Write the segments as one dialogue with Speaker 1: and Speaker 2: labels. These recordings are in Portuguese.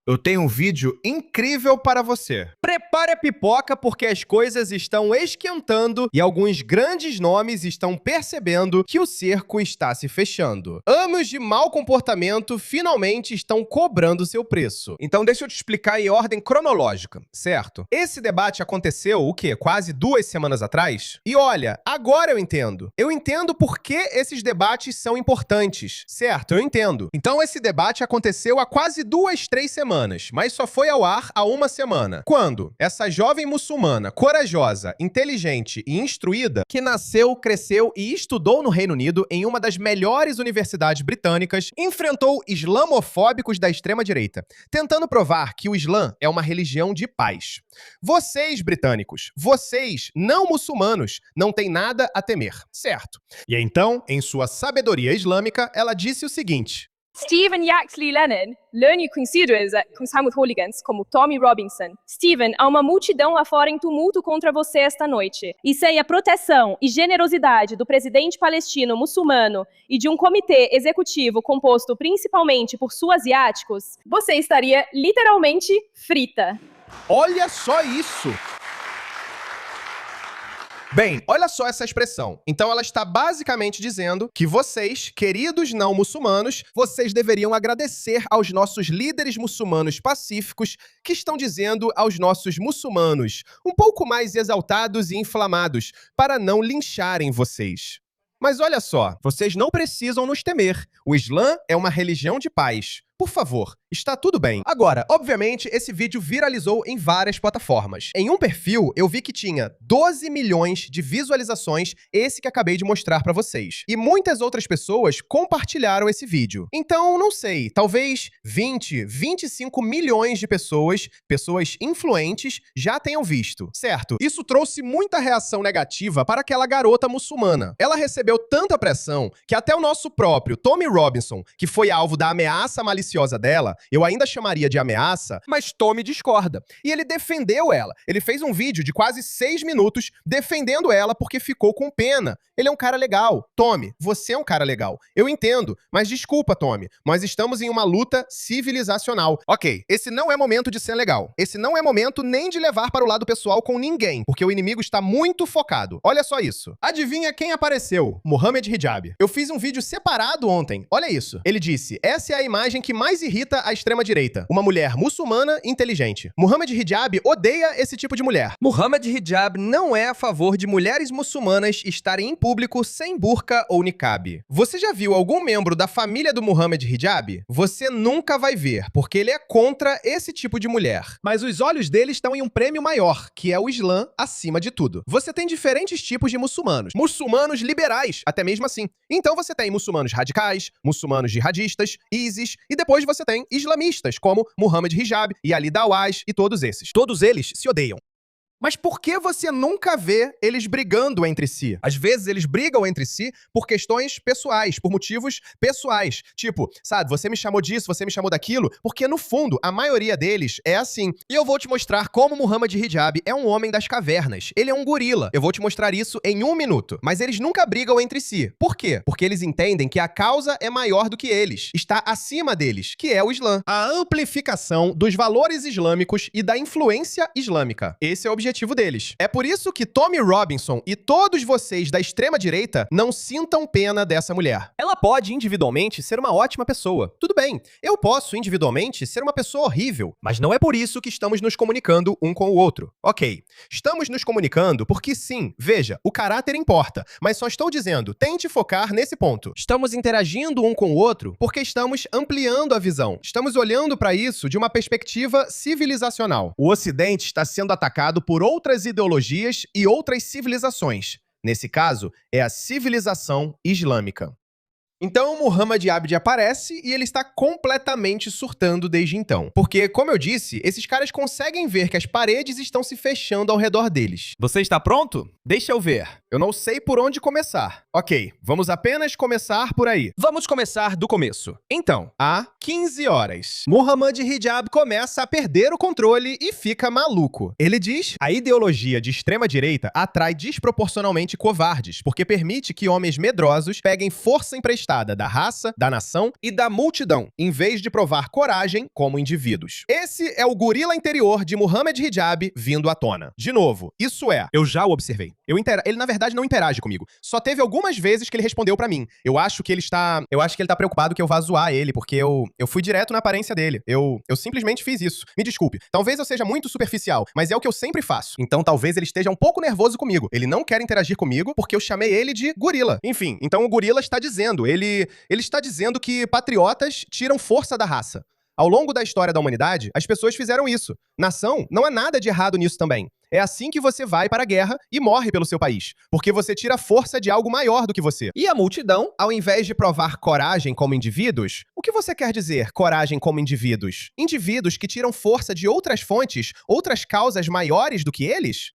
Speaker 1: Eu tenho um vídeo incrível para você. Prepare a pipoca porque as coisas estão esquentando e alguns grandes nomes estão percebendo que o cerco está se fechando. Anos de mau comportamento finalmente estão cobrando seu preço. Então deixa eu te explicar em ordem cronológica, certo? Esse debate aconteceu, o quê? Quase 2 semanas atrás? E olha, agora eu entendo. Eu entendo por que esses debates são importantes, certo? Eu entendo. Então esse debate aconteceu há quase 2, 3 semanas, mas só foi ao ar há 1 semana. Quando essa jovem muçulmana, corajosa, inteligente e instruída, que nasceu, cresceu e estudou no Reino Unido em uma das melhores universidades britânicas, enfrentou islamofóbicos da extrema-direita, tentando provar que o Islã é uma religião de paz. Vocês, britânicos, vocês, não muçulmanos, não têm nada a temer, certo? E então, em sua sabedoria islâmica, ela disse o seguinte:
Speaker 2: Stephen Yaxley Lennon, learning considers que os hooligans como Tommy Robinson. Stephen, há uma multidão lá fora em tumulto contra você esta noite. E sem a proteção e generosidade do presidente palestino muçulmano e de um comitê executivo composto principalmente por sul-asiáticos, você estaria literalmente frita.
Speaker 1: Olha só isso! Bem, olha só essa expressão. Então ela está basicamente dizendo que vocês, queridos não muçulmanos, vocês deveriam agradecer aos nossos líderes muçulmanos pacíficos que estão dizendo aos nossos muçulmanos um pouco mais exaltados e inflamados para não lincharem vocês. Mas olha só, vocês não precisam nos temer. O Islã é uma religião de paz. Por favor, está tudo bem. Agora, obviamente, esse vídeo viralizou em várias plataformas. Em um perfil, eu vi que tinha 12 milhões de visualizações, esse que acabei de mostrar pra vocês. E muitas outras pessoas compartilharam esse vídeo. Então, não sei, talvez 20, 25 milhões de pessoas influentes, já tenham visto, certo? Isso trouxe muita reação negativa para aquela garota muçulmana. Ela recebeu tanta pressão que até o nosso próprio Tommy Robinson, que foi alvo da ameaça maliciosa dela, eu ainda chamaria de ameaça, mas Tommy discorda. E ele defendeu ela. Ele fez um vídeo de quase 6 minutos defendendo ela porque ficou com pena. Ele é um cara legal. Tommy, você é um cara legal. Eu entendo, mas desculpa, Tommy. Nós estamos em uma luta civilizacional. Ok, esse não é momento de ser legal. Esse não é momento nem de levar para o lado pessoal com ninguém, porque o inimigo está muito focado. Olha só isso. Adivinha quem apareceu? Mohamed Hijab. Eu fiz um vídeo separado ontem. Olha isso. Ele disse: essa é a imagem que mais irrita a extrema-direita. Uma mulher muçulmana inteligente. Mohamed Hijab odeia esse tipo de mulher. Mohamed Hijab não é a favor de mulheres muçulmanas estarem em público sem burca ou niqab. Você já viu algum membro da família do Mohamed Hijab? Você nunca vai ver, porque ele é contra esse tipo de mulher. Mas os olhos dele estão em um prêmio maior, que é o Islã acima de tudo. Você tem diferentes tipos de muçulmanos. Muçulmanos liberais, até mesmo assim. Então você tem muçulmanos radicais, muçulmanos jihadistas, ISIS, e depois você tem islamistas, como Mohamed Hijab e Ali Dawah e todos esses. Todos eles se odeiam. Mas por que você nunca vê eles brigando entre si? Às vezes eles brigam entre si por questões pessoais, por motivos pessoais. Tipo, sabe, você me chamou disso, você me chamou daquilo, porque no fundo, a maioria deles é assim. E eu vou te mostrar como Mohamed Hijab é um homem das cavernas. Ele é um gorila. Eu vou te mostrar isso em 1 minuto. Mas eles nunca brigam entre si. Por quê? Porque eles entendem que a causa é maior do que eles. Está acima deles, que é o Islã. A amplificação dos valores islâmicos e da influência islâmica. Esse é o objetivo deles. É por isso que Tommy Robinson e todos vocês da extrema-direita não sintam pena dessa mulher. Ela pode individualmente ser uma ótima pessoa. Tudo bem, eu posso individualmente ser uma pessoa horrível, mas não é por isso que estamos nos comunicando um com o outro. Ok, estamos nos comunicando porque sim, veja, o caráter importa, mas só estou dizendo, tente focar nesse ponto. Estamos interagindo um com o outro porque estamos ampliando a visão. Estamos olhando para isso de uma perspectiva civilizacional. O Ocidente está sendo atacado por outras ideologias e outras civilizações. Nesse caso, é a civilização islâmica. Então, Mohamed Abdi aparece e ele está completamente surtando desde então. Porque, como eu disse, esses caras conseguem ver que as paredes estão se fechando ao redor deles. Você está pronto? Deixa eu ver. Eu não sei por onde começar. Ok, vamos apenas começar por aí. Vamos começar do começo. Então, há 15 horas, Mohamed Hijab começa a perder o controle e fica maluco. Ele diz: a ideologia de extrema-direita atrai desproporcionalmente covardes, porque permite que homens medrosos peguem força emprestada afastada da raça, da nação e da multidão, em vez de provar coragem como indivíduos. Esse é o gorila interior de Muhammad Hijab vindo à tona. De novo, isso é, eu já o observei. Ele, na verdade, não interage comigo. Só teve algumas vezes que ele respondeu pra mim. Eu acho que ele tá preocupado que eu vá zoar ele, porque eu fui direto na aparência dele. Eu simplesmente fiz isso. Me desculpe. Talvez eu seja muito superficial, mas é o que eu sempre faço. Então talvez ele esteja um pouco nervoso comigo. Ele não quer interagir comigo porque eu chamei ele de gorila. Enfim, então o gorila está dizendo, ele está dizendo que patriotas tiram força da raça. Ao longo da história da humanidade, as pessoas fizeram isso. Nação, não há nada de errado nisso também. É assim que você vai para a guerra e morre pelo seu país, porque você tira a força de algo maior do que você. E a multidão, ao invés de provar coragem como indivíduos, o que você quer dizer, coragem como indivíduos? Indivíduos que tiram força de outras fontes, outras causas maiores do que eles?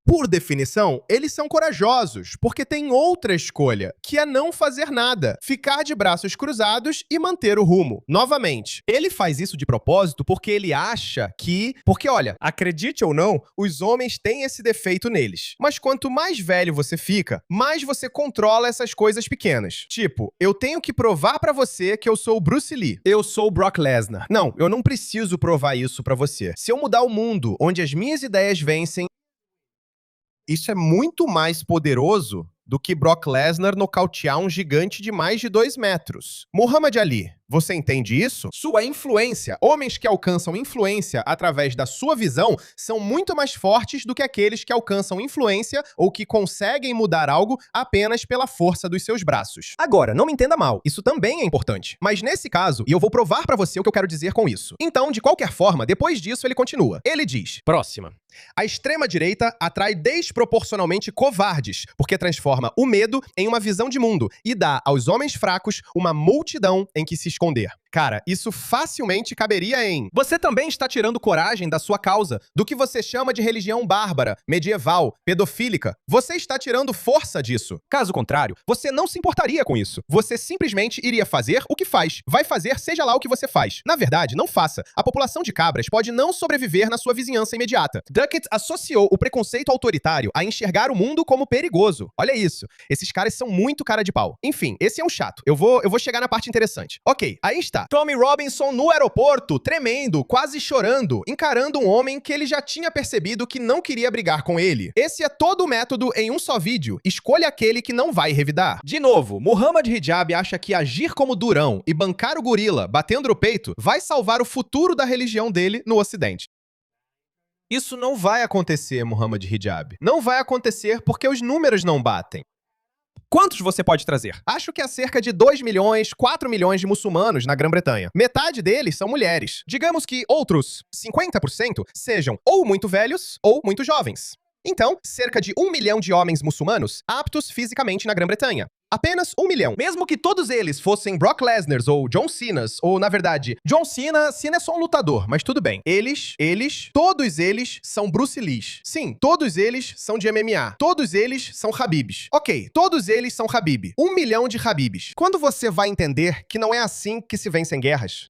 Speaker 1: Por definição, eles são corajosos, porque têm outra escolha, que é não fazer nada, ficar de braços cruzados e manter o rumo. Novamente, ele faz isso de propósito porque ele acha que... Porque, olha, acredite ou não, os homens têm esse defeito neles. Mas quanto mais velho você fica, mais você controla essas coisas pequenas. Tipo, eu tenho que provar pra você que eu sou o Bruce Lee. Eu sou o Brock Lesnar. Não, eu não preciso provar isso pra você. Se eu mudar o mundo onde as minhas ideias vencem, isso é muito mais poderoso do que Brock Lesnar nocautear um gigante de mais de 2 metros. Muhammad Ali, você entende isso? Sua influência. Homens que alcançam influência através da sua visão são muito mais fortes do que aqueles que alcançam influência ou que conseguem mudar algo apenas pela força dos seus braços. Agora, não me entenda mal, isso também é importante. Mas nesse caso, e eu vou provar pra você o que eu quero dizer com isso. Então, de qualquer forma, depois disso ele continua. Ele diz: próxima. A extrema-direita atrai desproporcionalmente covardes, porque transforma o medo em uma visão de mundo e dá aos homens fracos uma multidão em que se esconder. Cara, isso facilmente caberia em... Você também está tirando coragem da sua causa, do que você chama de religião bárbara, medieval, pedofílica. Você está tirando força disso. Caso contrário, você não se importaria com isso. Você simplesmente iria fazer o que faz. Vai fazer seja lá o que você faz. Na verdade, não faça. A população de cabras pode não sobreviver na sua vizinhança imediata. Duckett associou o preconceito autoritário a enxergar o mundo como perigoso. Olha isso. Esses caras são muito cara de pau. Enfim, esse é um chato. Eu vou chegar na parte interessante. Ok, aí está. Tommy Robinson no aeroporto, tremendo, quase chorando, encarando um homem que ele já tinha percebido que não queria brigar com ele. Esse é todo o método em um só vídeo. Escolha aquele que não vai revidar. De novo, Muhammad Hijab acha que agir como durão e bancar o gorila batendo no peito vai salvar o futuro da religião dele no Ocidente. Isso não vai acontecer, Muhammad Hijab. Não vai acontecer porque os números não batem. Quantos você pode trazer? Acho que há cerca de 2 milhões, 4 milhões de muçulmanos na Grã-Bretanha. Metade deles são mulheres. Digamos que outros 50% sejam ou muito velhos ou muito jovens. Então, cerca de 1 milhão de homens muçulmanos aptos fisicamente na Grã-Bretanha. Apenas 1 milhão. Mesmo que todos eles fossem Brock Lesnars ou John Cenas, ou na verdade, John Cena é só um lutador, mas tudo bem. Todos eles são Bruce Lees. Sim, todos eles são de MMA. Todos eles são Habibs. Ok, todos eles são Habib. 1 milhão de Habibs. Quando você vai entender que não é assim que se vencem guerras?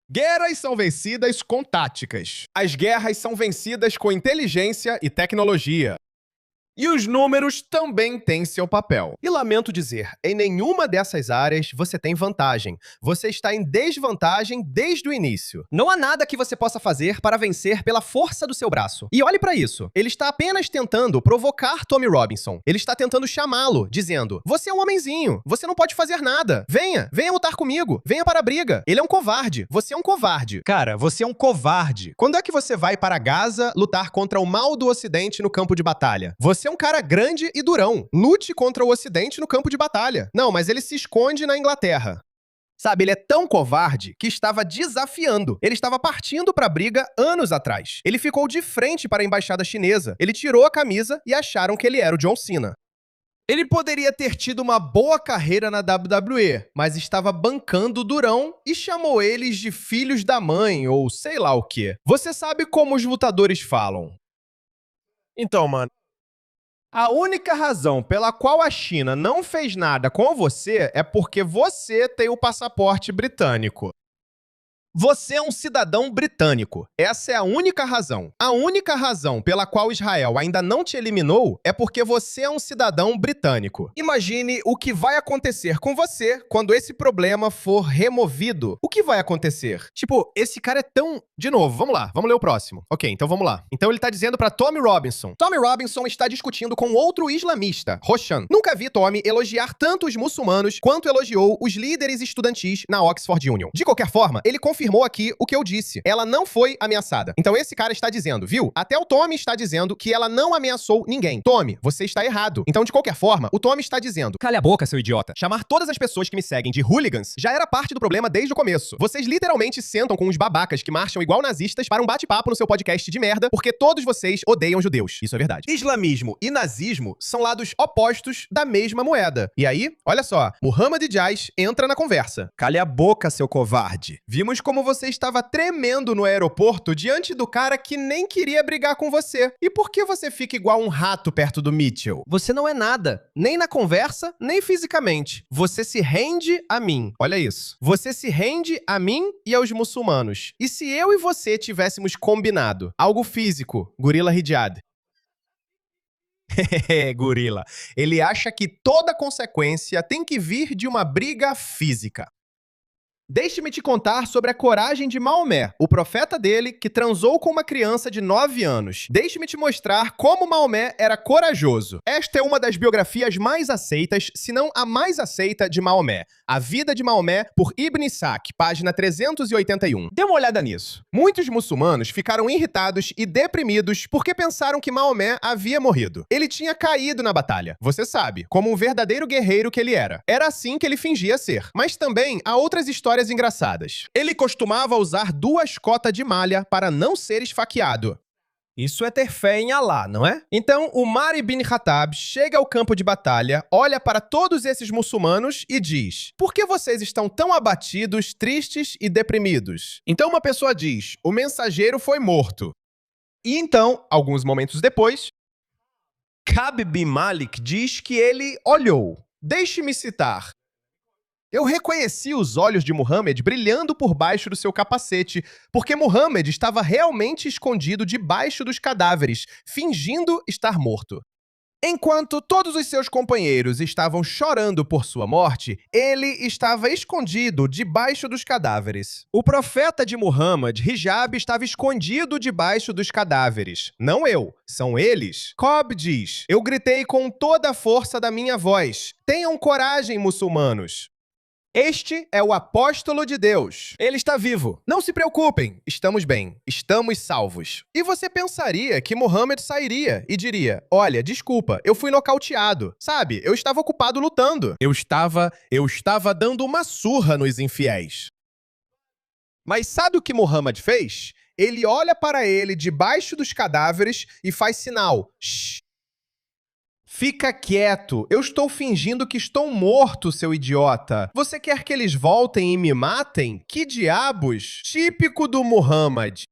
Speaker 1: Guerras são vencidas com táticas. As guerras são vencidas com inteligência e tecnologia. E os números também têm seu papel. E lamento dizer, em nenhuma dessas áreas você tem vantagem. Você está em desvantagem desde o início. Não há nada que você possa fazer para vencer pela força do seu braço. E olhe para isso. Ele está apenas tentando provocar Tommy Robinson. Ele está tentando chamá-lo, dizendo: você é um homenzinho, você não pode fazer nada. Venha lutar comigo. Venha para a briga. Ele é um covarde. Você é um covarde. Cara, você é um covarde. Quando é que você vai para Gaza lutar contra o mal do Ocidente no campo de batalha? Você é um cara grande e durão. Lute contra o Ocidente no campo de batalha. Não, mas ele se esconde na Inglaterra. Sabe, ele é tão covarde que estava desafiando. Ele estava partindo para a briga anos atrás. Ele ficou de frente para a embaixada chinesa. Ele tirou a camisa e acharam que ele era o John Cena. Ele poderia ter tido uma boa carreira na WWE, mas estava bancando o durão e chamou eles de filhos da mãe ou sei lá o quê. Você sabe como os lutadores falam. Então, mano, a única razão pela qual a China não fez nada com você é porque você tem o passaporte britânico. Você é um cidadão britânico. Essa é a única razão. A única razão pela qual Israel ainda não te eliminou é porque você é um cidadão britânico. Imagine o que vai acontecer com você quando esse problema for removido. O que vai acontecer? Tipo, esse cara é tão... De novo, vamos lá, vamos ler o próximo. Ok, então vamos lá. Então ele tá dizendo pra Tommy Robinson. Tommy Robinson está discutindo com outro islamista, Roshan. Nunca vi Tommy elogiar tanto os muçulmanos quanto elogiou os líderes estudantis na Oxford Union. De qualquer forma, ele confirmou aqui o que eu disse. Ela não foi ameaçada. Então esse cara está dizendo, viu? Até o Tommy está dizendo que ela não ameaçou ninguém. Tommy, você está errado. Então, de qualquer forma, o Tommy está dizendo, cale a boca, seu idiota. Chamar todas as pessoas que me seguem de hooligans já era parte do problema desde o começo. Vocês literalmente sentam com os babacas que marcham igual nazistas para um bate-papo no seu podcast de merda, porque todos vocês odeiam judeus. Isso é verdade. Islamismo e nazismo são lados opostos da mesma moeda. E aí, olha só, Muhammad Jais entra na conversa. Cale a boca, seu covarde. Vimos como você estava tremendo no aeroporto diante do cara que nem queria brigar com você. E por que você fica igual um rato perto do Mitchell? Você não é nada, nem na conversa, nem fisicamente. Você se rende a mim. Olha isso. Você se rende a mim e aos muçulmanos. E se eu e você tivéssemos combinado algo físico, Gorila Ridyad? Gorila. Ele acha que toda consequência tem que vir de uma briga física. Deixe-me te contar sobre a coragem de Maomé, o profeta dele que transou com uma criança de 9 anos. Deixe-me te mostrar como Maomé era corajoso. Esta é uma das biografias mais aceitas, se não a mais aceita de Maomé. A Vida de Maomé, por Ibn Ishaq, página 381. Dê uma olhada nisso. Muitos muçulmanos ficaram irritados e deprimidos porque pensaram que Maomé havia morrido. Ele tinha caído na batalha, você sabe, como um verdadeiro guerreiro que ele era. Era assim que ele fingia ser. Mas também há outras histórias engraçadas. Ele costumava usar 2 cotas de malha para não ser esfaqueado. Isso é ter fé em Alá, não é? Então, Umar ibn Khattab chega ao campo de batalha, olha para todos esses muçulmanos e diz: por que vocês estão tão abatidos, tristes e deprimidos? Então uma pessoa diz: o mensageiro foi morto. E então, alguns momentos depois, Ka'b bin Malik diz que ele olhou. Deixe-me citar. Eu reconheci os olhos de Muhammad brilhando por baixo do seu capacete, porque Muhammad estava realmente escondido debaixo dos cadáveres, fingindo estar morto. Enquanto todos os seus companheiros estavam chorando por sua morte, ele estava escondido debaixo dos cadáveres. O profeta de Muhammad, Hijab, estava escondido debaixo dos cadáveres. Não eu, são eles. Cobb diz: eu gritei com toda a força da minha voz: tenham coragem, muçulmanos. Este é o apóstolo de Deus. Ele está vivo. Não se preocupem, estamos bem, estamos salvos. E você pensaria que Muhammad sairia e diria: olha, desculpa, eu fui nocauteado. Sabe, eu estava ocupado lutando. Eu estava dando uma surra nos infiéis. Mas sabe o que Muhammad fez? Ele olha para ele debaixo dos cadáveres e faz sinal. Shh. Fica quieto, eu estou fingindo que estou morto, seu idiota. Você quer que eles voltem e me matem? Que diabos? Típico do Muhammad.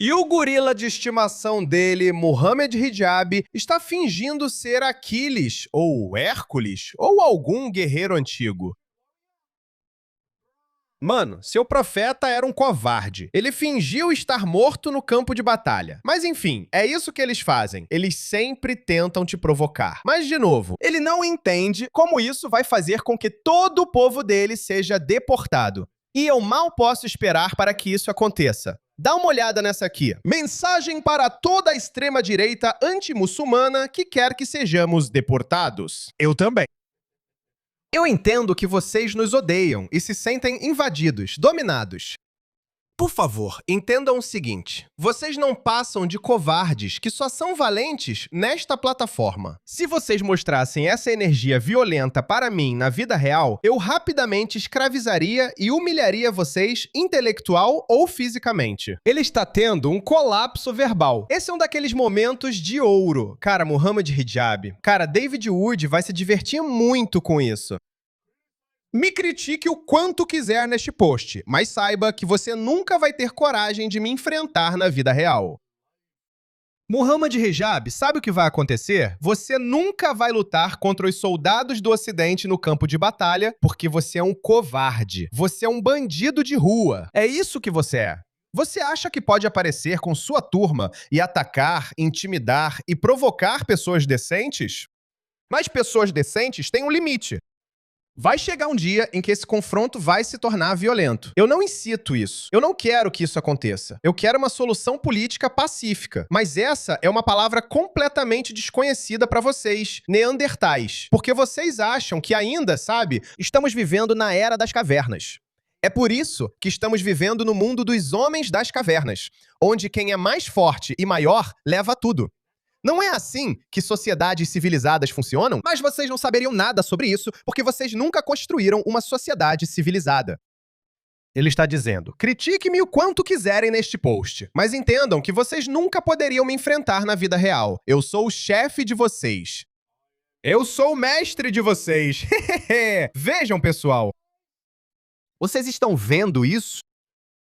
Speaker 1: E o gorila de estimação dele, Muhammad Hijab, está fingindo ser Aquiles, ou Hércules, ou algum guerreiro antigo. Mano, seu profeta era um covarde. Ele fingiu estar morto no campo de batalha. Mas enfim, é isso que eles fazem. Eles sempre tentam te provocar. Mas, de novo, ele não entende como isso vai fazer com que todo o povo dele seja deportado. E eu mal posso esperar para que isso aconteça. Dá uma olhada nessa aqui. Mensagem para toda a extrema-direita anti-muçulmana que quer que sejamos deportados. Eu também. Eu entendo que vocês nos odeiam e se sentem invadidos, dominados. Por favor, entendam o seguinte. Vocês não passam de covardes que só são valentes nesta plataforma. Se vocês mostrassem essa energia violenta para mim na vida real, eu rapidamente escravizaria e humilharia vocês intelectual ou fisicamente. Ele está tendo um colapso verbal. Esse é um daqueles momentos de ouro. Cara, Muhammad Hijab. Cara, David Wood vai se divertir muito com isso. Me critique o quanto quiser neste post, mas saiba que você nunca vai ter coragem de me enfrentar na vida real. Muhammad Hijab, sabe o que vai acontecer? Você nunca vai lutar contra os soldados do Ocidente no campo de batalha porque você é um covarde. Você é um bandido de rua. É isso que você é. Você acha que pode aparecer com sua turma e atacar, intimidar e provocar pessoas decentes? Mas pessoas decentes têm um limite. Vai chegar um dia em que esse confronto vai se tornar violento. Eu não incito isso. Eu não quero que isso aconteça. Eu quero uma solução política pacífica. Mas essa é uma palavra completamente desconhecida para vocês, neandertais. Porque vocês acham que ainda, sabe, estamos vivendo na era das cavernas. É por isso que estamos vivendo no mundo dos homens das cavernas, onde quem é mais forte e maior leva tudo. Não é assim que sociedades civilizadas funcionam? Mas vocês não saberiam nada sobre isso porque vocês nunca construíram uma sociedade civilizada. Ele está dizendo, critique-me o quanto quiserem neste post, mas entendam que vocês nunca poderiam me enfrentar na vida real. Eu sou o chefe de vocês. Eu sou o mestre de vocês. Vejam, pessoal. Vocês estão vendo isso?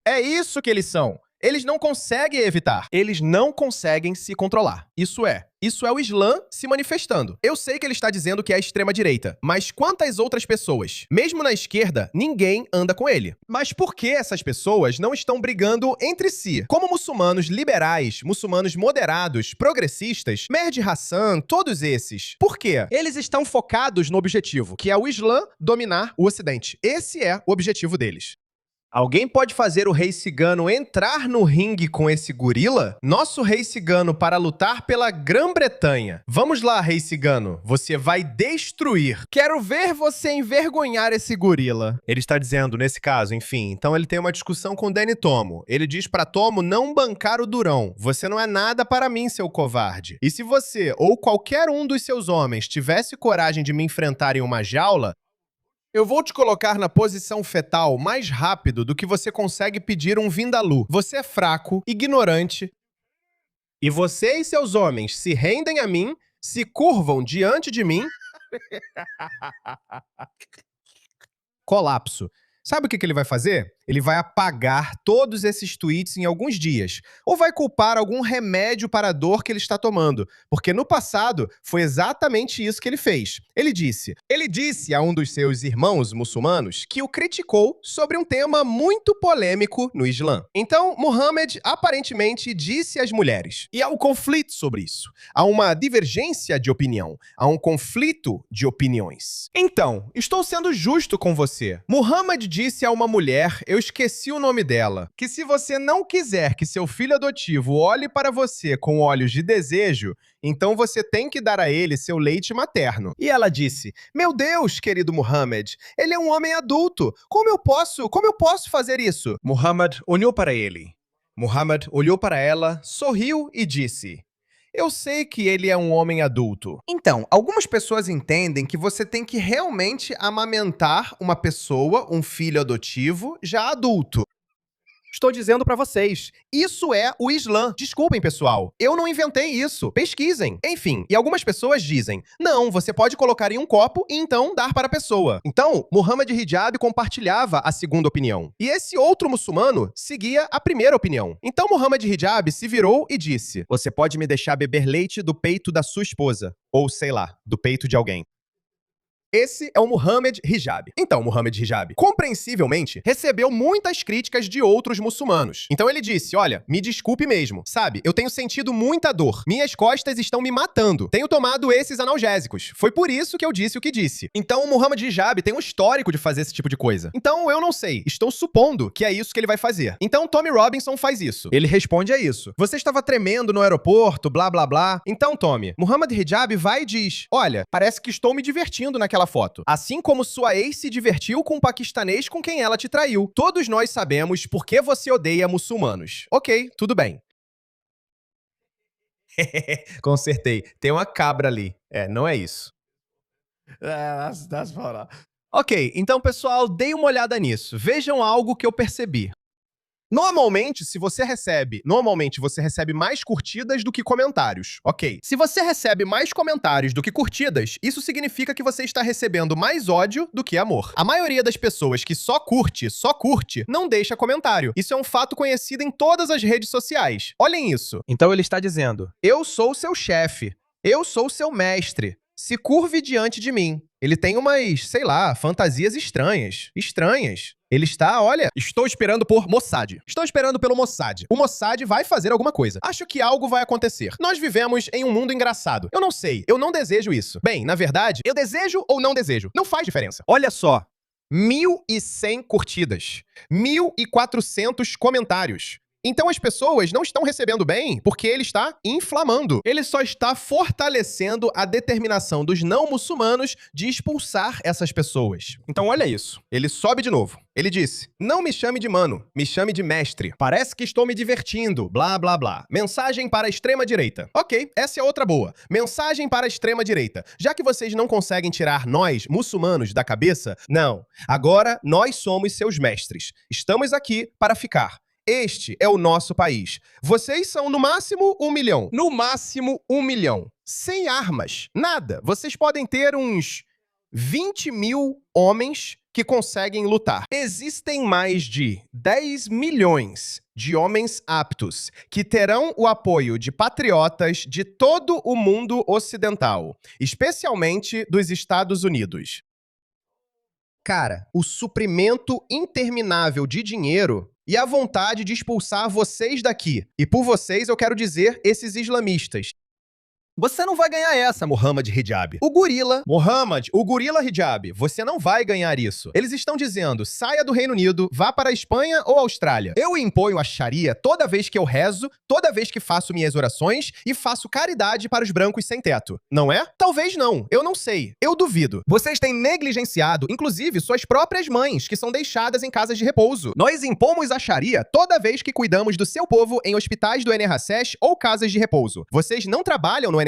Speaker 1: É isso que eles são. Eles não conseguem evitar. Eles não conseguem se controlar. Isso é o Islã se manifestando. Eu sei que ele está dizendo que é a extrema-direita, mas quantas outras pessoas? Mesmo na esquerda, ninguém anda com ele. Mas por que essas pessoas não estão brigando entre si? Como muçulmanos liberais, muçulmanos moderados, progressistas, Mehdi Hassan, todos esses. Por quê? Eles estão focados no objetivo, que é o Islã dominar o Ocidente. Esse é o objetivo deles. Alguém pode fazer o rei cigano entrar no ringue com esse gorila? Nosso rei cigano para lutar pela Grã-Bretanha. Vamos lá, rei cigano. Você vai destruir. Quero ver você envergonhar esse gorila. Ele está dizendo, nesse caso, enfim. Então ele tem uma discussão com Danny Tomo. Ele diz para Tomo não bancar o durão. Você não é nada para mim, seu covarde. E se você ou qualquer um dos seus homens tivesse coragem de me enfrentar em uma jaula, eu vou te colocar na posição fetal mais rápido do que você consegue pedir um vindaloo. Você é fraco, ignorante, e você e seus homens se rendem a mim, se curvam diante de mim. Colapso. Sabe o que ele vai fazer? Ele vai apagar todos esses tweets em alguns dias. Ou vai culpar algum remédio para a dor que ele está tomando. Porque no passado, foi exatamente isso que ele fez. Ele disse a um dos seus irmãos muçulmanos que o criticou sobre um tema muito polêmico no Islã. Então, Muhammad aparentemente disse às mulheres. E há um conflito sobre isso. Há uma divergência de opinião. Há um conflito de opiniões. Então, estou sendo justo com você. Muhammad disse a uma mulher, eu esqueci o nome dela, que se você não quiser que seu filho adotivo olhe para você com olhos de desejo, então você tem que dar a ele seu leite materno. E ela disse, meu Deus, querido Muhammad, ele é um homem adulto. Como eu posso fazer isso? Muhammad olhou para ele. Muhammad olhou para ela, sorriu e disse, eu sei que ele é um homem adulto. Então, algumas pessoas entendem que você tem que realmente amamentar uma pessoa, um filho adotivo, já adulto. Estou dizendo pra vocês, isso é o Islã. Desculpem, pessoal, eu não inventei isso. Pesquisem. Enfim, e algumas pessoas dizem, não, você pode colocar em um copo e então dar para a pessoa. Então, Muhammad Hijab compartilhava a segunda opinião. E esse outro muçulmano seguia a primeira opinião. Então, Muhammad Hijab se virou e disse, você pode me deixar beber leite do peito da sua esposa. Ou, sei lá, do peito de alguém. Esse é o Muhammad Hijab. Então, Muhammad Hijab, compreensivelmente, recebeu muitas críticas de outros muçulmanos. Então ele disse, olha, me desculpe mesmo, sabe, eu tenho sentido muita dor. Minhas costas estão me matando. Tenho tomado esses analgésicos. Foi por isso que eu disse o que disse. Então, o Muhammad Hijab tem um histórico de fazer esse tipo de coisa. Então, eu não sei. Estou supondo que é isso que ele vai fazer. Então, Tommy Robinson faz isso. Ele responde a isso. Você estava tremendo no aeroporto, blá, blá, blá. Então, Tommy, Muhammad Hijab vai e diz, olha, parece que estou me divertindo naquela foto. Assim como sua ex se divertiu com um paquistanês com quem ela te traiu. Todos nós sabemos por que você odeia muçulmanos. Ok, tudo bem. Consertei. Tem uma cabra ali. Não é isso. That's Ok, então pessoal, dei uma olhada nisso. Vejam algo que eu percebi. Normalmente você recebe mais curtidas do que comentários. Ok. Se você recebe mais comentários do que curtidas, isso significa que você está recebendo mais ódio do que amor. A maioria das pessoas que só curte, não deixa comentário. Isso é um fato conhecido em todas as redes sociais. Olhem isso. Então ele está dizendo: eu sou seu chefe. Eu sou seu mestre. Se curve diante de mim. Ele tem umas, sei lá, fantasias estranhas. Ele está, olha, estou esperando por Mossad. Estou esperando pelo Mossad. O Mossad vai fazer alguma coisa. Acho que algo vai acontecer. Nós vivemos em um mundo engraçado. Eu não sei, eu não desejo isso. Bem, na verdade, eu desejo ou não desejo. Não faz diferença. Olha só, 1.100 curtidas, 1.400 comentários. Então as pessoas não estão recebendo bem porque ele está inflamando. Ele só está fortalecendo a determinação dos não muçulmanos de expulsar essas pessoas. Então olha isso. Ele sobe de novo. Ele disse: não me chame de mano, me chame de mestre. Parece que estou me divertindo, blá, blá, blá. Mensagem para a extrema-direita. Ok, essa é outra boa. Mensagem para a extrema-direita. Já que vocês não conseguem tirar nós, muçulmanos, da cabeça, não. Agora nós somos seus mestres. Estamos aqui para ficar. Este é o nosso país. Vocês são, no máximo, 1 milhão. No máximo, 1 milhão. Sem armas. Nada. Vocês podem ter uns 20 mil homens que conseguem lutar. Existem mais de 10 milhões de homens aptos que terão o apoio de patriotas de todo o mundo ocidental, especialmente dos Estados Unidos. Cara, o suprimento interminável de dinheiro e a vontade de expulsar vocês daqui. E por vocês eu quero dizer esses islamistas. Você não vai ganhar essa, Mohammed Hijab. O gorila Hijab, você não vai ganhar isso. Eles estão dizendo: saia do Reino Unido, vá para a Espanha ou Austrália. Eu imponho a Sharia toda vez que eu rezo, toda vez que faço minhas orações e faço caridade para os brancos sem teto. Não é? Talvez não. Eu não sei. Eu duvido. Vocês têm negligenciado, inclusive, suas próprias mães, que são deixadas em casas de repouso. Nós impomos a Sharia toda vez que cuidamos do seu povo em hospitais do NHS ou casas de repouso. Vocês não trabalham no NHS.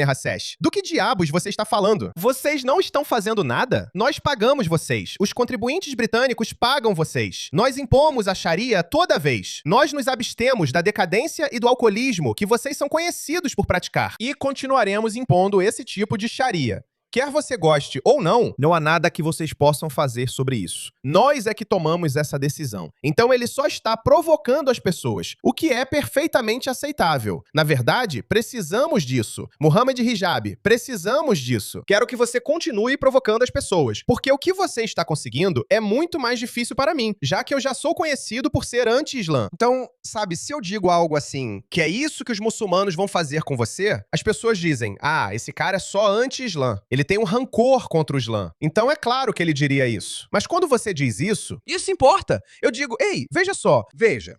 Speaker 1: Do que diabos você está falando? Vocês não estão fazendo nada? Nós pagamos vocês. Os contribuintes britânicos pagam vocês. Nós impomos a Sharia toda vez. Nós nos abstemos da decadência e do alcoolismo que vocês são conhecidos por praticar. E continuaremos impondo esse tipo de Sharia. Quer você goste ou não há nada que vocês possam fazer sobre isso. Nós é que tomamos essa decisão. Então ele só está provocando as pessoas, o que é perfeitamente aceitável. Na verdade, precisamos disso. Mohammed Hijab, precisamos disso. Quero que você continue provocando as pessoas, porque o que você está conseguindo é muito mais difícil para mim, já que eu já sou conhecido por ser anti-islã. Então, sabe, se eu digo algo assim, que é isso que os muçulmanos vão fazer com você, as pessoas dizem: ah, esse cara é só anti-islã. Ele tem um rancor contra o Islã. Então é claro que ele diria isso. Mas quando você diz isso importa. Eu digo: ei, veja só, veja.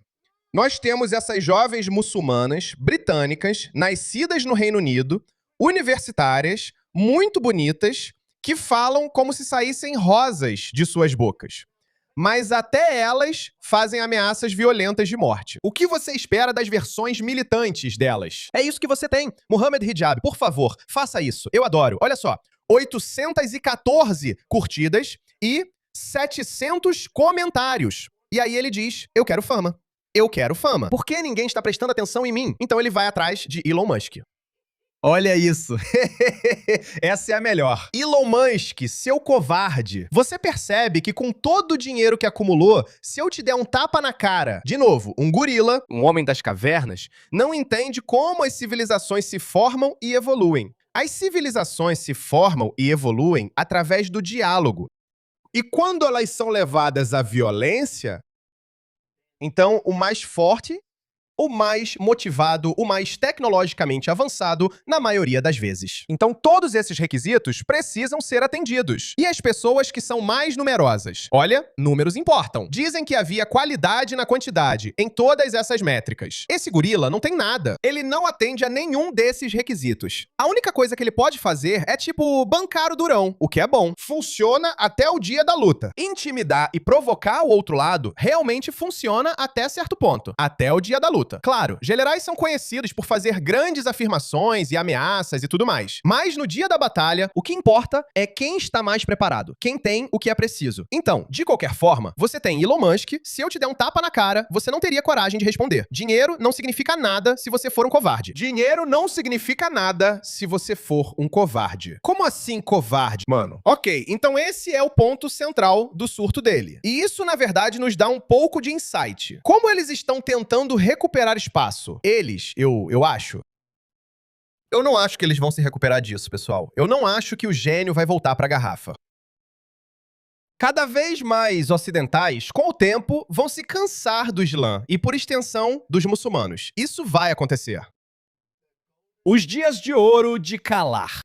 Speaker 1: Nós temos essas jovens muçulmanas britânicas, nascidas no Reino Unido, universitárias, muito bonitas, que falam como se saíssem rosas de suas bocas. Mas até elas fazem ameaças violentas de morte. O que você espera das versões militantes delas? É isso que você tem. Mohammed Hijab, por favor, faça isso. Eu adoro. Olha só, 814 curtidas e 700 comentários. E aí ele diz: eu quero fama. Eu quero fama. Por que ninguém está prestando atenção em mim? Então ele vai atrás de Elon Musk. Olha isso. Essa é a melhor. Elon Musk, seu covarde. Você percebe que com todo o dinheiro que acumulou, se eu te der um tapa na cara, de novo, um gorila, um homem das cavernas, não entende como as civilizações se formam e evoluem. As civilizações se formam e evoluem através do diálogo. E quando elas são levadas à violência, então o mais forte, o mais motivado, o mais tecnologicamente avançado, na maioria das vezes. Então todos esses requisitos precisam ser atendidos. E as pessoas que são mais numerosas? Olha, números importam. Dizem que havia qualidade na quantidade em todas essas métricas. Esse gorila não tem nada. Ele não atende a nenhum desses requisitos. A única coisa que ele pode fazer é tipo bancar o durão, o que é bom. Funciona até o dia da luta. Intimidar e provocar o outro lado realmente funciona até certo ponto. Até o dia da luta. luta. Claro, generais são conhecidos por fazer grandes afirmações e ameaças e tudo mais. Mas no dia da batalha, o que importa é quem está mais preparado, quem tem o que é preciso. Então, de qualquer forma, você tem Elon Musk, se eu te der um tapa na cara, você não teria coragem de responder. Dinheiro não significa nada se você for um covarde. Dinheiro não significa nada se você for um covarde. Como assim covarde, mano? Ok, então esse é o ponto central do surto dele. E isso, na verdade, nos dá um pouco de insight. Como eles estão tentando recuperar espaço? Eles, eu acho. Eu não acho que eles vão se recuperar disso, pessoal. Eu não acho que o gênio vai voltar pra garrafa. Cada vez mais ocidentais, com o tempo, vão se cansar do Islã e, por extensão, dos muçulmanos. Isso vai acontecer. Os dias de ouro de calar.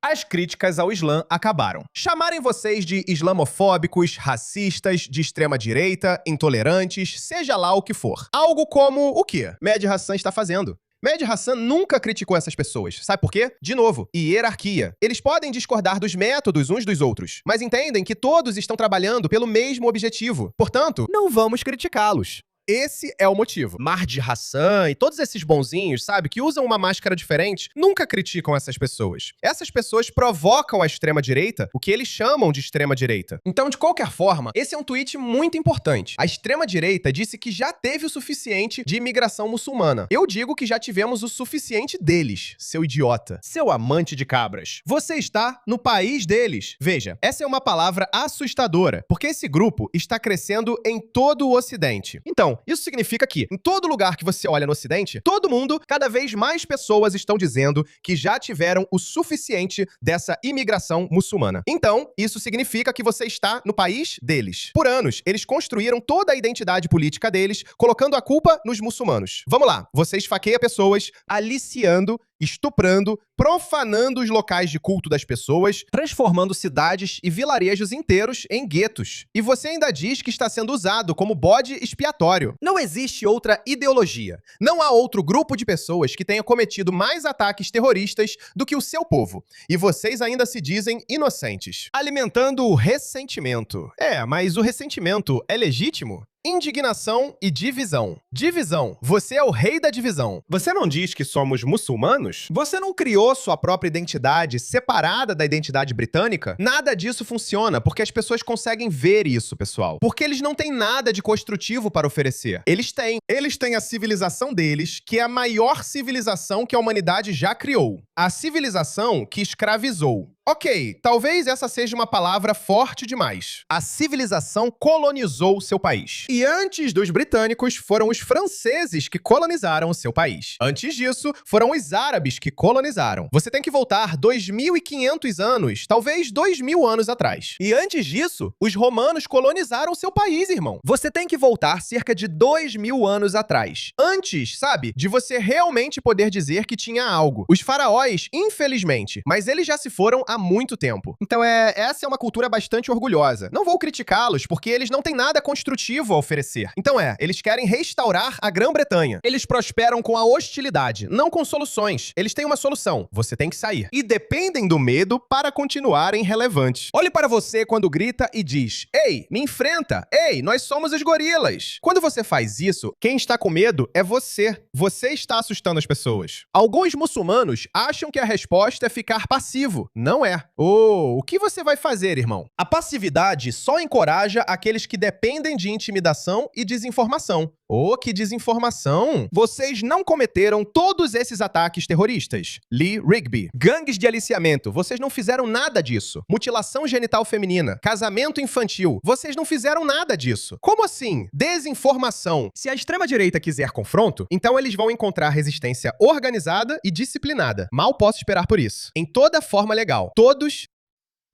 Speaker 1: As críticas ao Islã acabaram. Chamarem vocês de islamofóbicos, racistas, de extrema-direita, intolerantes, seja lá o que for. Algo como o quê? Mehdi Hasan está fazendo. Mehdi Hasan nunca criticou essas pessoas. Sabe por quê? De novo, hierarquia. Eles podem discordar dos métodos uns dos outros, mas entendem que todos estão trabalhando pelo mesmo objetivo. Portanto, não vamos criticá-los. Esse é o motivo. Mehdi Hasan e todos esses bonzinhos, sabe, que usam uma máscara diferente, nunca criticam essas pessoas. Essas pessoas provocam a extrema-direita, o que eles chamam de extrema-direita. Então, de qualquer forma, esse é um tweet muito importante. A extrema-direita disse que já teve o suficiente de imigração muçulmana. Eu digo que já tivemos o suficiente deles, seu idiota. Seu amante de cabras. Você está no país deles. Veja, essa é uma palavra assustadora, porque esse grupo está crescendo em todo o Ocidente. Então, isso significa que, em todo lugar que você olha no Ocidente, todo mundo, cada vez mais pessoas estão dizendo que já tiveram o suficiente dessa imigração muçulmana. Então, isso significa que você está no país deles. Por anos, eles construíram toda a identidade política deles, colocando a culpa nos muçulmanos. Vamos lá, você esfaqueia pessoas, aliciando, estuprando, profanando os locais de culto das pessoas, transformando cidades e vilarejos inteiros em guetos. E você ainda diz que está sendo usado como bode expiatório. Não existe outra ideologia. Não há outro grupo de pessoas que tenha cometido mais ataques terroristas do que o seu povo. E vocês ainda se dizem inocentes. Alimentando o ressentimento. Mas o ressentimento é legítimo? Indignação e divisão. Divisão. Você é o rei da divisão. Você não diz que somos muçulmanos? Você não criou sua própria identidade separada da identidade britânica? Nada disso funciona, porque as pessoas conseguem ver isso, pessoal. Porque eles não têm nada de construtivo para oferecer. Eles têm. Eles têm a civilização deles, que é a maior civilização que a humanidade já criou. A civilização que escravizou. Ok, talvez essa seja uma palavra forte demais. A civilização colonizou seu país. E antes dos britânicos, foram os franceses que colonizaram o seu país. Antes disso, foram os árabes que colonizaram. Você tem que voltar 2.500 anos, talvez 2.000 anos atrás. E antes disso, os romanos colonizaram seu país, irmão. Você tem que voltar cerca de 2.000 anos atrás. Antes, sabe, de você realmente poder dizer que tinha algo. Os faraós, infelizmente, mas eles já se foram há muito tempo. Então essa é uma cultura bastante orgulhosa. Não vou criticá-los, porque eles não têm nada construtivo a oferecer. Então eles querem restaurar a Grã-Bretanha. Eles prosperam com a hostilidade, não com soluções. Eles têm uma solução. Você tem que sair. E dependem do medo para continuarem relevantes. Olhe para você quando grita e diz: "Ei, me enfrenta! Ei, nós somos os gorilas!" Quando você faz isso, quem está com medo é você. Você está assustando as pessoas. Alguns muçulmanos acham que a resposta é ficar passivo. Não é. O que você vai fazer, irmão? A passividade só encoraja aqueles que dependem de intimidação e desinformação. Que desinformação! Vocês não cometeram todos esses ataques terroristas. Lee Rigby. Gangues de aliciamento. Vocês não fizeram nada disso. Mutilação genital feminina. Casamento infantil. Vocês não fizeram nada disso. Como assim? Desinformação. Se a extrema-direita quiser confronto, então eles vão encontrar resistência organizada e disciplinada. Mal posso esperar por isso. Em toda forma legal. Todos...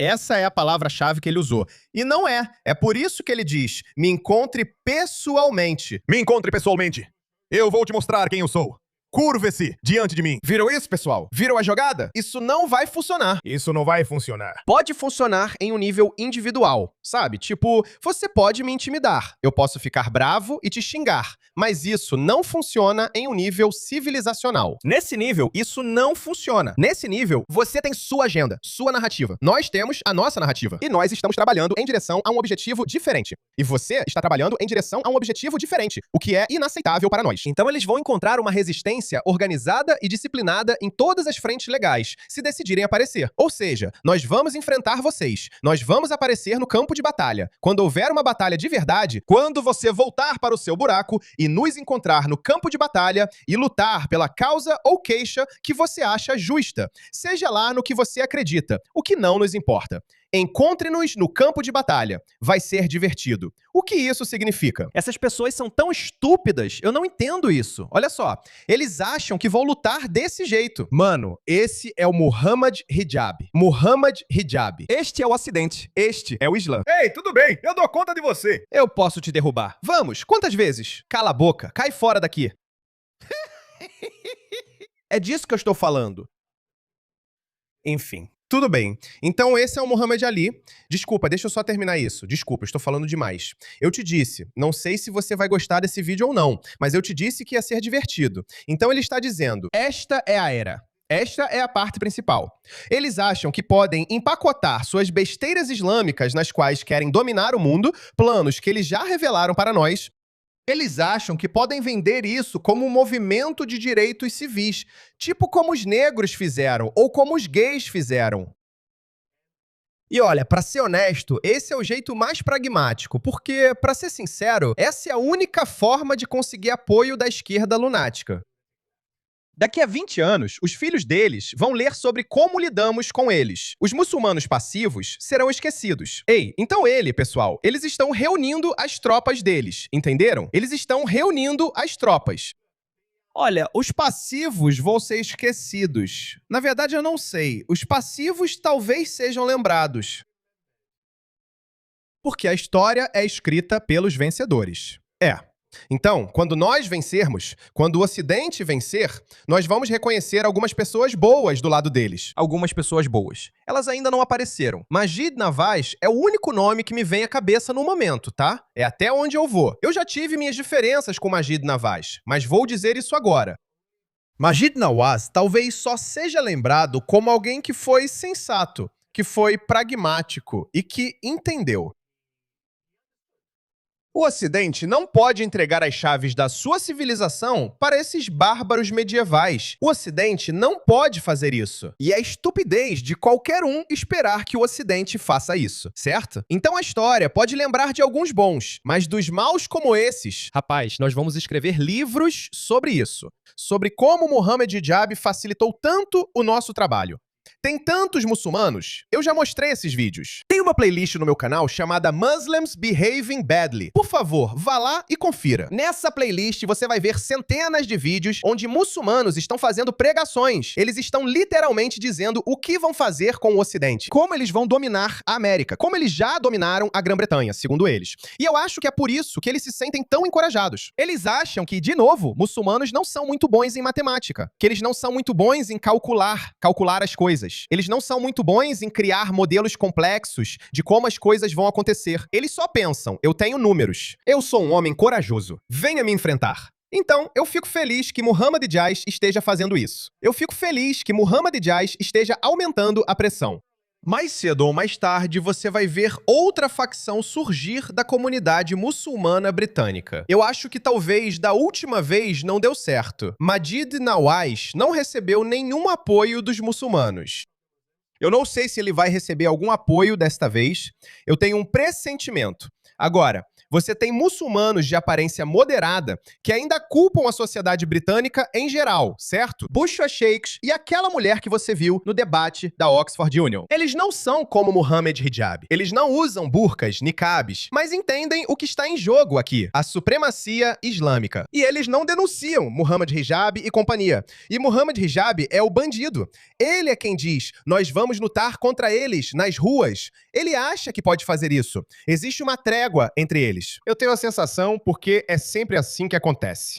Speaker 1: Essa é a palavra-chave que ele usou. E não é. É por isso que ele diz: me encontre pessoalmente. Me encontre pessoalmente. Eu vou te mostrar quem eu sou.
Speaker 3: Curve-se diante de mim.
Speaker 1: Viram isso, pessoal? Viram a jogada? Isso não vai funcionar.
Speaker 3: Isso não vai funcionar.
Speaker 1: Pode funcionar em um nível individual, sabe? Tipo, você pode me intimidar, eu posso ficar bravo e te xingar, mas isso não funciona em um nível civilizacional. Nesse nível, isso não funciona. Nesse nível, você tem sua agenda, sua narrativa. Nós temos a nossa narrativa. E nós estamos trabalhando em direção a um objetivo diferente. E você está trabalhando em direção a um objetivo diferente, o que é inaceitável para nós. Então eles vão encontrar uma resistência organizada e disciplinada em todas as frentes legais, se decidirem aparecer. Ou seja, nós vamos enfrentar vocês. Nós vamos aparecer no campo de batalha. Quando houver uma batalha de verdade, quando você voltar para o seu buraco e nos encontrar no campo de batalha e lutar pela causa ou queixa que você acha justa, seja lá no que você acredita, o que não nos importa. Encontre-nos no campo de batalha. Vai ser divertido. O que isso significa? Essas pessoas são tão estúpidas, eu não entendo isso. Olha só, eles acham que vão lutar desse jeito. Mano, esse é o Muhammad Hijab. Muhammad Hijab. Este é o Ocidente. Este é o Islã.
Speaker 3: Ei, tudo bem, eu dou conta de você.
Speaker 1: Eu posso te derrubar. Vamos, quantas vezes? Cala a boca, cai fora daqui. É disso que eu estou falando. Enfim. Tudo bem. Então esse é o Muhammad Ali. Desculpa, deixa eu só terminar isso. Desculpa, estou falando demais. Eu te disse, não sei se você vai gostar desse vídeo ou não, mas eu te disse que ia ser divertido. Então ele está dizendo, esta é a era. Esta é a parte principal. Eles acham que podem empacotar suas besteiras islâmicas nas quais querem dominar o mundo, planos que eles já revelaram para nós. Eles acham que podem vender isso como um movimento de direitos civis, tipo como os negros fizeram ou como os gays fizeram. E olha, pra ser honesto, esse é o jeito mais pragmático, porque, pra ser sincero, essa é a única forma de conseguir apoio da esquerda lunática. Daqui a 20 anos, os filhos deles vão ler sobre como lidamos com eles. Os muçulmanos passivos serão esquecidos. Ei, então pessoal, eles estão reunindo as tropas deles, entenderam? Eles estão reunindo as tropas. Olha, os passivos vão ser esquecidos. Na verdade, eu não sei. Os passivos talvez sejam lembrados. Porque a história é escrita pelos vencedores. Então, quando nós vencermos, quando o Ocidente vencer, nós vamos reconhecer algumas pessoas boas do lado deles. Algumas pessoas boas. Elas ainda não apareceram. Majid Nawaz é o único nome que me vem à cabeça no momento, tá? É até onde eu vou. Eu já tive minhas diferenças com Majid Nawaz, mas vou dizer isso agora. Majid Nawaz talvez só seja lembrado como alguém que foi sensato, que foi pragmático e que entendeu. O Ocidente não pode entregar as chaves da sua civilização para esses bárbaros medievais. O Ocidente não pode fazer isso. E é estupidez de qualquer um esperar que o Ocidente faça isso, certo? Então a história pode lembrar de alguns bons, mas dos maus como esses, rapaz, nós vamos escrever livros sobre isso. Sobre como Muhammad Hijab facilitou tanto o nosso trabalho. Tem tantos muçulmanos, eu já mostrei esses vídeos. Tem uma playlist no meu canal chamada Muslims Behaving Badly. Por favor, vá lá e confira. Nessa playlist você vai ver centenas de vídeos onde muçulmanos estão fazendo pregações. Eles estão literalmente dizendo o que vão fazer com o Ocidente. Como eles vão dominar a América. Como eles já dominaram a Grã-Bretanha, segundo eles. E eu acho que é por isso que eles se sentem tão encorajados. Eles acham que, de novo, muçulmanos não são muito bons em matemática. Que eles não são muito bons em calcular as coisas. Eles não são muito bons em criar modelos complexos de como as coisas vão acontecer. Eles só pensam, eu tenho números. Eu sou um homem corajoso. Venha me enfrentar. Então, eu fico feliz que Muhammad Hijab esteja fazendo isso. Eu fico feliz que Muhammad Hijab esteja aumentando a pressão. Mais cedo ou mais tarde, você vai ver outra facção surgir da comunidade muçulmana britânica. Eu acho que talvez da última vez não deu certo. Majid Nawaz não recebeu nenhum apoio dos muçulmanos. Eu não sei se ele vai receber algum apoio desta vez. Eu tenho um pressentimento. Agora, você tem muçulmanos de aparência moderada que ainda culpam a sociedade britânica em geral, certo? Bushra Sheikhs e aquela mulher que você viu no debate da Oxford Union. Eles não são como Muhammad Hijab. Eles não usam burcas, niqabs, mas entendem o que está em jogo aqui, a supremacia islâmica. E eles não denunciam Muhammad Hijab e companhia. E Muhammad Hijab é o bandido. Ele é quem diz, nós vamos lutar contra eles nas ruas. Ele acha que pode fazer isso. Existe uma trégua entre eles. Eu tenho a sensação porque é sempre assim que acontece.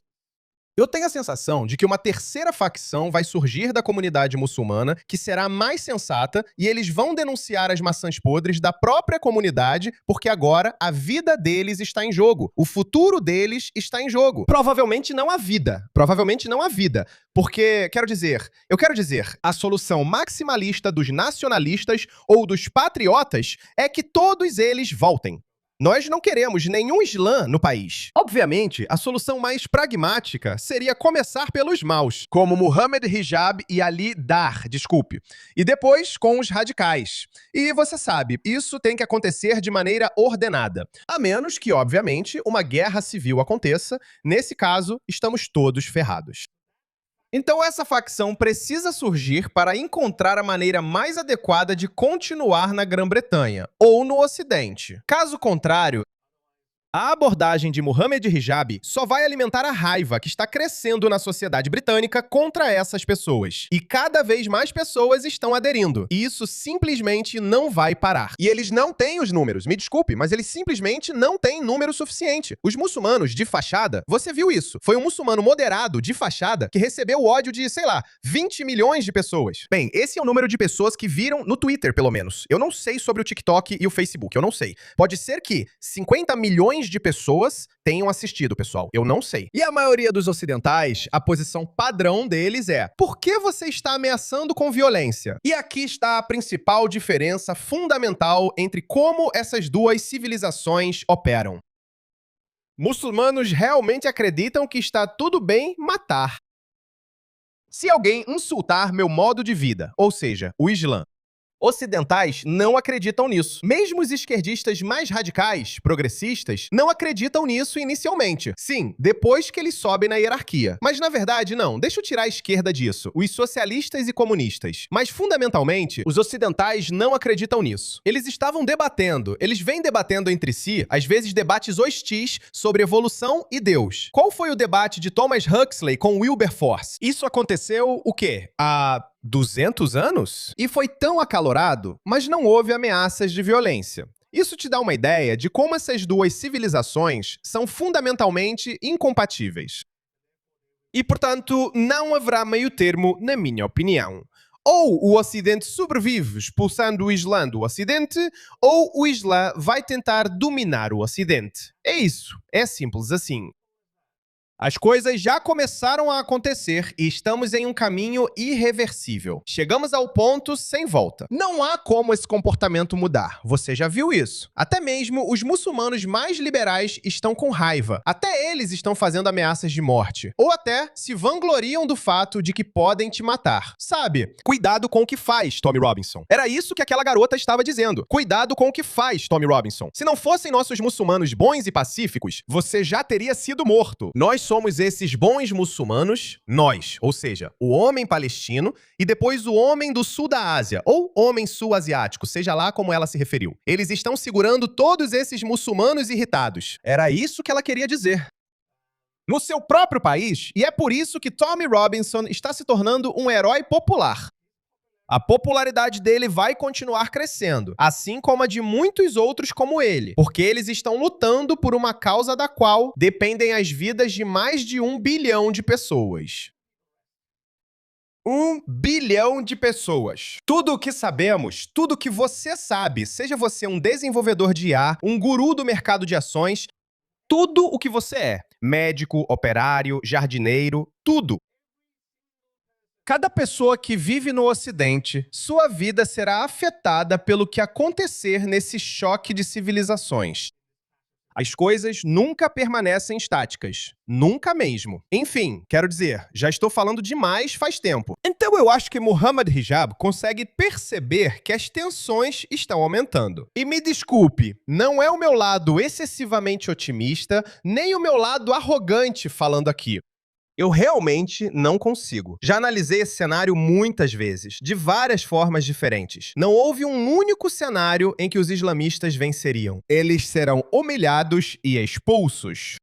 Speaker 1: Eu tenho a sensação de que uma terceira facção vai surgir da comunidade muçulmana, que será mais sensata, e eles vão denunciar as maçãs podres da própria comunidade, porque agora a vida deles está em jogo. O futuro deles está em jogo. Provavelmente não a vida. Provavelmente não a vida. Porque, eu quero dizer, a solução maximalista dos nacionalistas ou dos patriotas é que todos eles voltem. Nós não queremos nenhum Islã no país. Obviamente, a solução mais pragmática seria começar pelos maus, como Muhammad Hijab e Ali Dar, e depois com os radicais. E você sabe, isso tem que acontecer de maneira ordenada. A menos que, obviamente, uma guerra civil aconteça. Nesse caso, estamos todos ferrados. Então essa facção precisa surgir para encontrar a maneira mais adequada de continuar na Grã-Bretanha, ou no Ocidente. Caso contrário, a abordagem de Muhammad Hijab só vai alimentar a raiva que está crescendo na sociedade britânica contra essas pessoas. E cada vez mais pessoas estão aderindo. E isso simplesmente não vai parar. E eles não têm os números, me desculpe, mas eles simplesmente não têm número suficiente. Os muçulmanos de fachada, você viu isso? Foi um muçulmano moderado de fachada que recebeu o ódio de, sei lá, 20 milhões de pessoas. Bem, esse é o número de pessoas que viram no Twitter, pelo menos. Eu não sei sobre o TikTok e o Facebook, eu não sei. Pode ser que 50 milhões de pessoas tenham assistido, pessoal. Eu não sei. E a maioria dos ocidentais, a posição padrão deles é: por que você está ameaçando com violência? E aqui está a principal diferença fundamental entre como essas duas civilizações operam. Muçulmanos realmente acreditam que está tudo bem matar. Se alguém insultar meu modo de vida, ou seja, o Islã, ocidentais não acreditam nisso. Mesmo os esquerdistas mais radicais, progressistas, não acreditam nisso inicialmente. Sim, depois que eles sobem na hierarquia. Mas na verdade, não. Deixa eu tirar a esquerda disso. Os socialistas e comunistas. Mas fundamentalmente, os ocidentais não acreditam nisso. Eles estavam debatendo. Eles vêm debatendo entre si, às vezes debates hostis sobre evolução e Deus. Qual foi o debate de Thomas Huxley com Wilberforce? Isso aconteceu o quê? Há 200 anos? E foi tão acalorado, mas não houve ameaças de violência. Isso te dá uma ideia de como essas duas civilizações são fundamentalmente incompatíveis. E, portanto, não haverá meio termo, na minha opinião. Ou o Ocidente sobrevive expulsando o Islã do Ocidente, ou o Islã vai tentar dominar o Ocidente. É isso. É simples assim. As coisas já começaram a acontecer e estamos em um caminho irreversível. Chegamos ao ponto sem volta. Não há como esse comportamento mudar. Você já viu isso? Até mesmo os muçulmanos mais liberais estão com raiva. Até eles estão fazendo ameaças de morte. Ou até se vangloriam do fato de que podem te matar. Sabe? Cuidado com o que faz, Tommy Robinson. Era isso que aquela garota estava dizendo. Cuidado com o que faz, Tommy Robinson. Se não fossem nossos muçulmanos bons e pacíficos, você já teria sido morto. Nós somos esses bons muçulmanos, nós, ou seja, o homem palestino e depois o homem do sul da Ásia, ou homem sul-asiático, seja lá como ela se referiu. Eles estão segurando todos esses muçulmanos irritados. Era isso que ela queria dizer. No seu próprio país, e é por isso que Tommy Robinson está se tornando um herói popular. A popularidade dele vai continuar crescendo, assim como a de muitos outros como ele, porque eles estão lutando por uma causa da qual dependem as vidas de mais de 1 bilhão de pessoas. 1 bilhão de pessoas. Tudo o que sabemos, tudo o que você sabe, seja você um desenvolvedor de IA, um guru do mercado de ações, tudo o que você é, médico, operário, jardineiro, tudo. Cada pessoa que vive no Ocidente, sua vida será afetada pelo que acontecer nesse choque de civilizações. As coisas nunca permanecem estáticas. Nunca mesmo. Enfim, quero dizer, já estou falando demais faz tempo. Então eu acho que Muhammad Hijab consegue perceber que as tensões estão aumentando. E me desculpe, não é o meu lado excessivamente otimista, nem o meu lado arrogante falando aqui. Eu realmente não consigo. Já analisei esse cenário muitas vezes, de várias formas diferentes. Não houve um único cenário em que os islamistas venceriam. Eles serão humilhados e expulsos.